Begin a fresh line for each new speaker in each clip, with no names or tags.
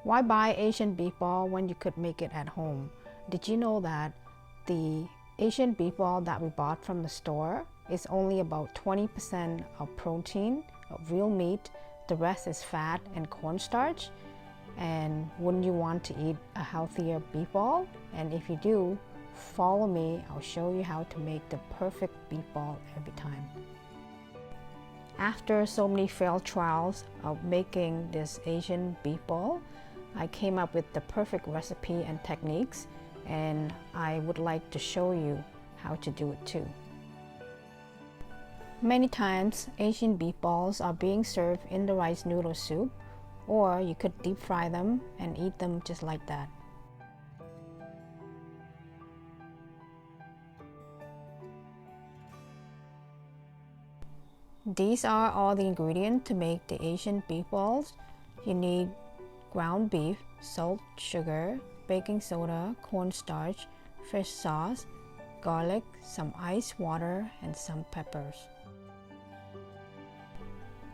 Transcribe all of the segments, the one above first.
Why buy Asian beef ball when you could make it at home? Did you know that the Asian beef ball that we bought from the store is only about 20% of protein, of real meat, the rest is fat and cornstarch? And wouldn't you want to eat a healthier beef ball? And if you do, follow me, I'll show you how to make the perfect beef ball every time. After so many failed trials of making this Asian beef ball, I came up with the perfect recipe and techniques, and I would like to show you how to do it too. Many times, Asian beef balls are being served in the rice noodle soup, or you could deep fry them and eat them just like that. These are all the ingredients to make the Asian beef balls. You need ground beef, salt, sugar, baking soda, cornstarch, fish sauce, garlic, some ice water, and some peppers.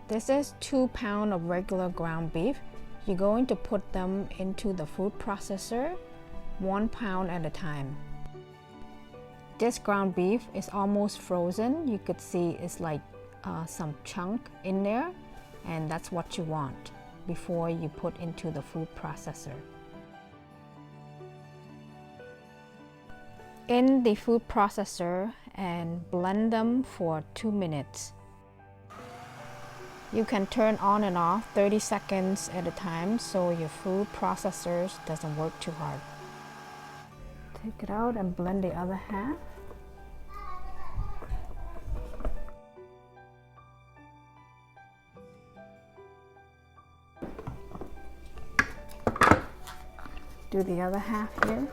This is 2 pounds of regular ground beef. You're going to put them into the food processor 1 pound at a time. This ground beef is almost frozen. You could see it's like some chunk in there, and that's what you want before you put into the food processor. In the food processor and blend them for 2 minutes. You can turn on and off 30 seconds at a time so your food processor doesn't work too hard. Take it out and blend the other half. Do the other half here.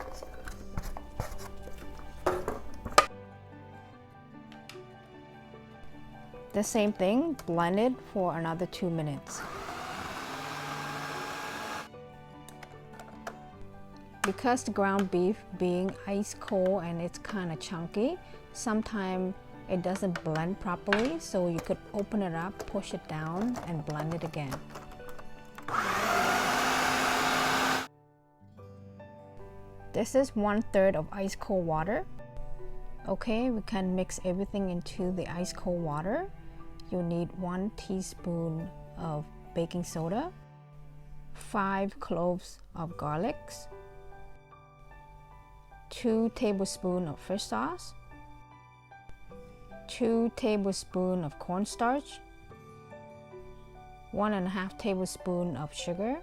The same thing, blend it for another 2 minutes. Because the ground beef being ice cold and it's kind of chunky, sometimes it doesn't blend properly, so you could open it up, push it down, and blend it again. This is 1/3 of ice cold water. Okay, we can mix everything into the ice cold water. You need 1 teaspoon of baking soda, 5 cloves of garlic, 2 tablespoons of fish sauce, 2 tablespoons of cornstarch, 1.5 tablespoons of sugar,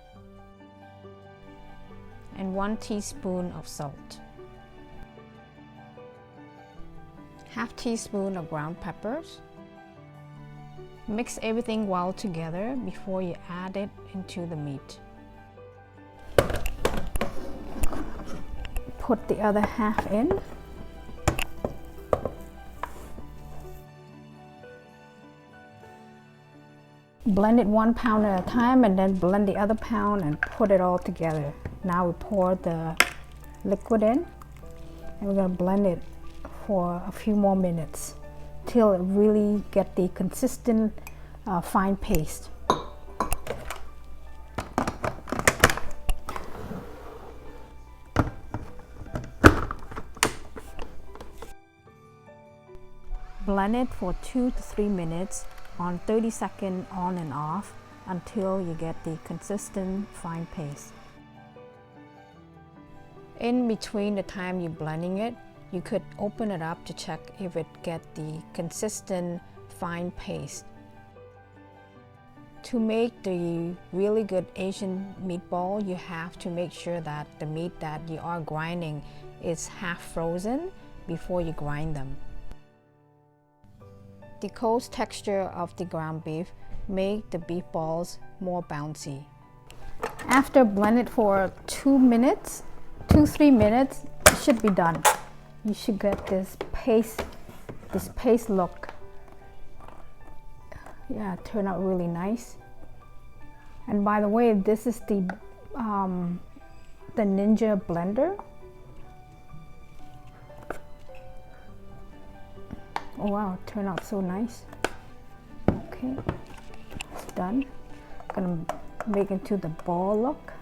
and 1 teaspoon of salt. 1/2 teaspoon of ground peppers. Mix everything well together before you add it into the meat. Put the other half in. Blend it 1 pound at a time and then blend the other pound and put it all together. Now we pour the liquid in and we're going to blend it for a few more minutes till it really get the consistent fine paste. Blend it for 2 to 3 minutes on 30 seconds on and off until you get the consistent fine paste. In between the time you're blending it, you could open it up to check if it get the consistent fine paste. To make the really good Asian meatball, you have to make sure that the meat that you are grinding is half frozen before you grind them. The cold texture of the ground beef make the beef balls more bouncy. After blend it for 2 minutes, 2-3 minutes, it should be done. You should get this paste look. Yeah, it turned out really nice. And by the way, this is the Ninja blender. Oh wow, it turned out so nice. Okay, it's done. Gonna make it to the ball look.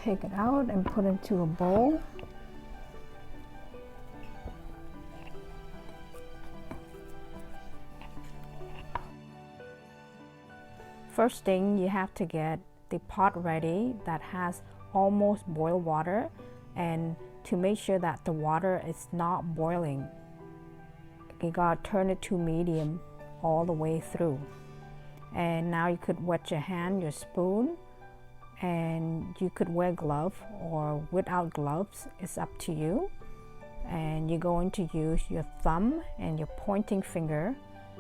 take it out and put it into a bowl. First thing, you have to get the pot ready that has almost boiled water, and to make sure that the water is not boiling, you gotta turn it to medium all the way through. And now you could wet your hand, your spoon, and you could wear gloves or without gloves, it's up to you. And you're going to use your thumb and your pointing finger,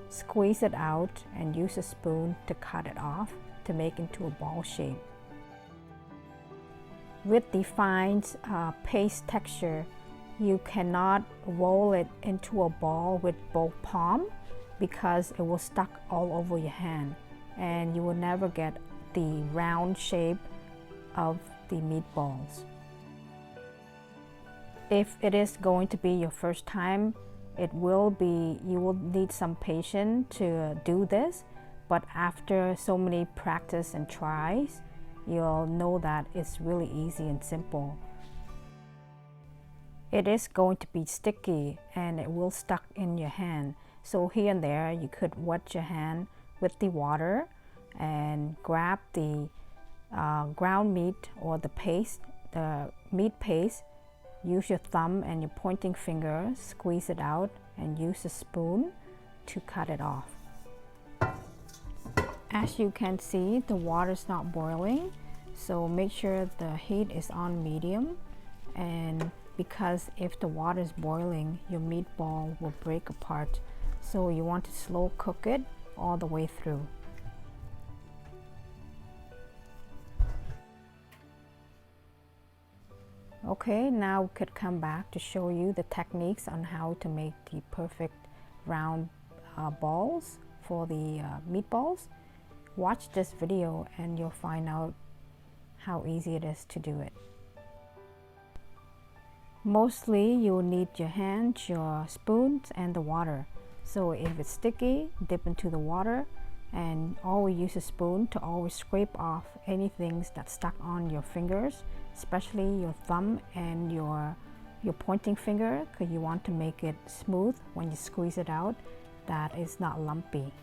squeeze it out, and use a spoon to cut it off to make into a ball shape. With the fine paste texture, you cannot roll it into a ball with both palms because it will stuck all over your hand and you will never get the round shape of the meatballs. If it is going to be your first time, you will need some patience to do this, but after so many practice and tries, you'll know that it's really easy and simple. It is going to be sticky and it will stuck in your hand. So here and there, you could wet your hand with the water and grab the ground meat or the paste, the meat paste. Use your thumb and your pointing finger, squeeze it out, and use a spoon to cut it off. As you can see, the water is not boiling, so make sure the heat is on medium, and because if the water is boiling, your meatball will break apart. So you want to slow cook it all the way through. Okay, now we could come back to show you the techniques on how to make the perfect round balls for the meatballs. Watch this video and you'll find out how easy it is to do it. Mostly you'll need your hands, your spoons, and the water. So if it's sticky, dip into the water and always use a spoon to always scrape off anything that's stuck on your fingers, especially your thumb and your pointing finger, because you want to make it smooth when you squeeze it out, that is not lumpy.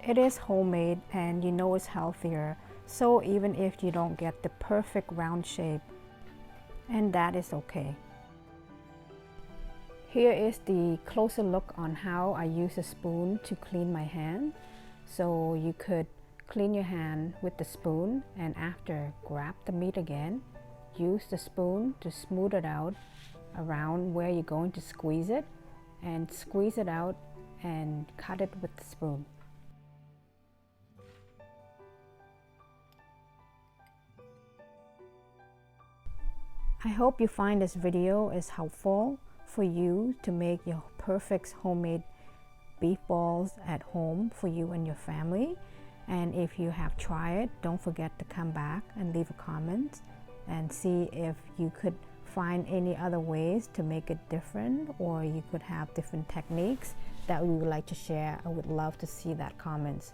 It is homemade and you know it's healthier, so even if you don't get the perfect round shape, and that is okay. Here is the closer look on how I use a spoon to clean my hand. So you could clean your hand with the spoon, and after grab the meat again, use the spoon to smooth it out around where you're going to squeeze it, and squeeze it out and cut it with the spoon. I hope you find this video is helpful for you to make your perfect homemade beef balls at home for you and your family. And if you have tried it, don't forget to come back and leave a comment and see if you could find any other ways to make it different, or you could have different techniques that we would like to share. I would love to see that comments.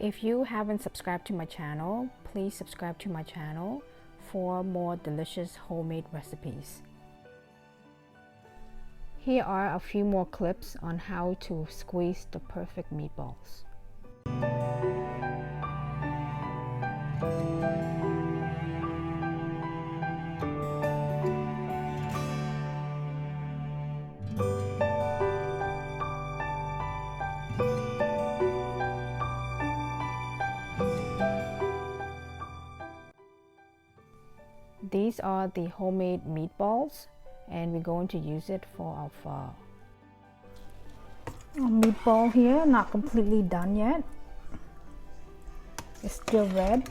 If you haven't subscribed to my channel, please subscribe to my channel for more delicious homemade recipes. Here are a few more clips on how to squeeze the perfect meatballs. These are the homemade meatballs, and we're going to use it for our pho. Our meatball here, not completely done yet. It's still red.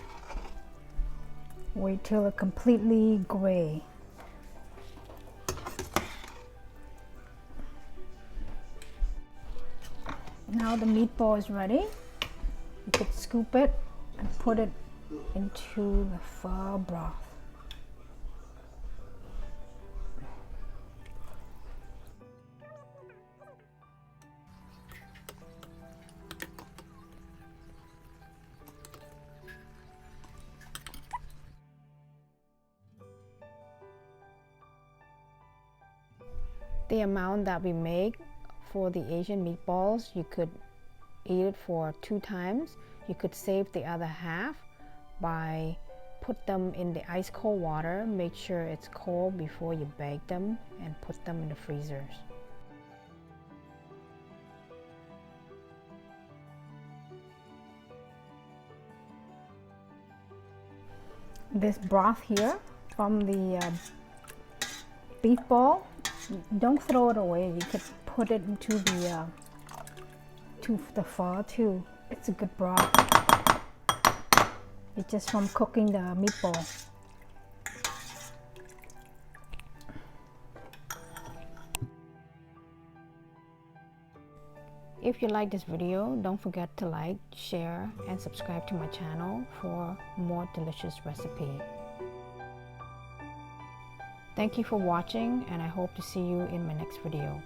Wait till it's completely gray. Now the meatball is ready. You could scoop it and put it into the pho broth. the amount that we make for the Asian meatballs, you could eat it for 2 times. You could save the other half by put them in the ice cold water. Make sure it's cold before you bake them, and put them in the freezers. This broth here from the beef ball, don't throw it away. You could put it into the pho too. It's a good broth. It's just from cooking the meatball. If you like this video, don't forget to like, share, and subscribe to my channel for more delicious recipes. Thank you for watching, and I hope to see you in my next video.